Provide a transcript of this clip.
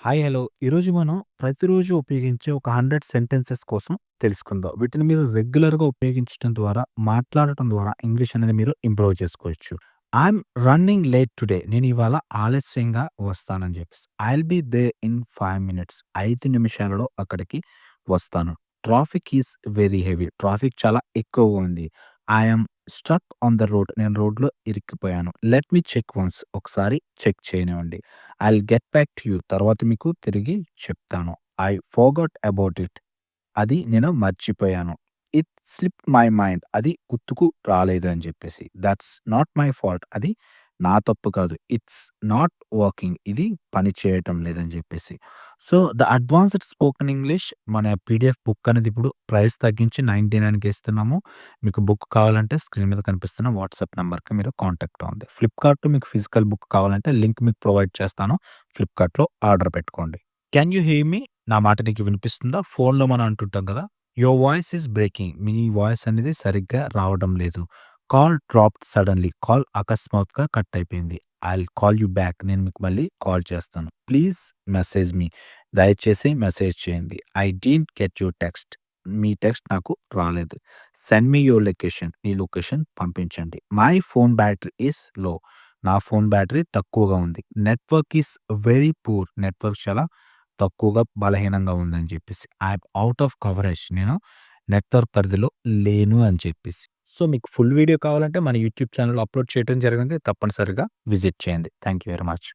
Hi hello. ఈరోజు మనం ప్రతిరోజు ఉపయోగించే ఒక 100 సెంటెన్సెస్ కోసం తెలుసుకుందాం. వీటిని మీరు రెగ్యులర్‌గా ఉపయోగించడం ద్వారా, మాట్లాడటం ద్వారా ఇంగ్లీష్ అనేది మీరు ఇంప్రూవ్ చేసుకోవచ్చు. I'm running late today. నేను ఇవాళ ఆలస్యంగా వస్తానని చెప్పేసి. I'll be there in 5 minutes. 5 నిమిషాలలో అక్కడికి వస్తాను. Traffic is very heavy. Traffic చాలా ఎక్కువగా ఉంది. I am struck on the road. నేను రోడ్‌లో ఇరుక్కుపోయాను. Let me check once. ఒకసారి చెక్ చేయనివ్వండి. I'll get back to you. తర్వాత మీకు తిరిగి చెప్తాను. I forgot about it. అది నేను మర్చిపోయాను. It slipped my mind. అది గుర్తుకు రాలేదు అని చెప్పేసి. That's not my fault. అది నా తప్పు కాదు. It's not working. ఇది పని చేయటం లేదని చెప్పేసి. So, the advanced spoken English మన పీడీఎఫ్ బుక్ అనేది ఇప్పుడు ప్రైస్ తగ్గించి 99కి ఇస్తున్నాము. మీకు బుక్ కావాలంటే స్క్రీన్ మీద కనిపిస్తున్న వాట్సాప్ నంబర్‌కి మీరు కాంటాక్ట్ అవ్వండి. ఫ్లిప్‌కార్ట్‌లో మీకు ఫిజికల్ బుక్ కావాలంటే లింక్ మీకు ప్రొవైడ్ చేస్తాను. ఫ్లిప్‌కార్ట్‌లో ఆర్డర్ పెట్టుకోండి. క్యాన్ యూ హియర్ మీ? నా మాట నీకు వినిపిస్తుందా? ఫోన్‌లో మనం అంటుంటాం కదా! Your voice is breaking. Me voice అనేది సరిగ్గా రావడం లేదు. Call dropped suddenly. కాల్ అకస్మాత్తుగా కట్ అయిపోయింది. I'll call you back. నేను మీకు మళ్ళీ కాల్ చేస్తాను. ప్లీజ్ మెసేజ్ మీ. దయచేసి మెసేజ్ చేయండి. I didn't get your text. Me text నాకు రాలేదు. Send me your location. Me location పంపించండి. My phone battery is low. నా ఫోన్ బ్యాటరీ తక్కువగా ఉంది. Network is very poor. Network చాలా తక్కువగా బలహీనంగా ఉందని చెప్పేసి. I'm out of coverage. నేను నెట్వర్క్ పరిధిలో లేను అని చెప్పేసి. సో, మీకు ఫుల్ వీడియో కావాలంటే మన యూట్యూబ్ ఛానెల్‌లో అప్‌లోడ్ చేయడం జరిగింది. తప్పనిసరిగా విజిట్ చేయండి. Thank you very much.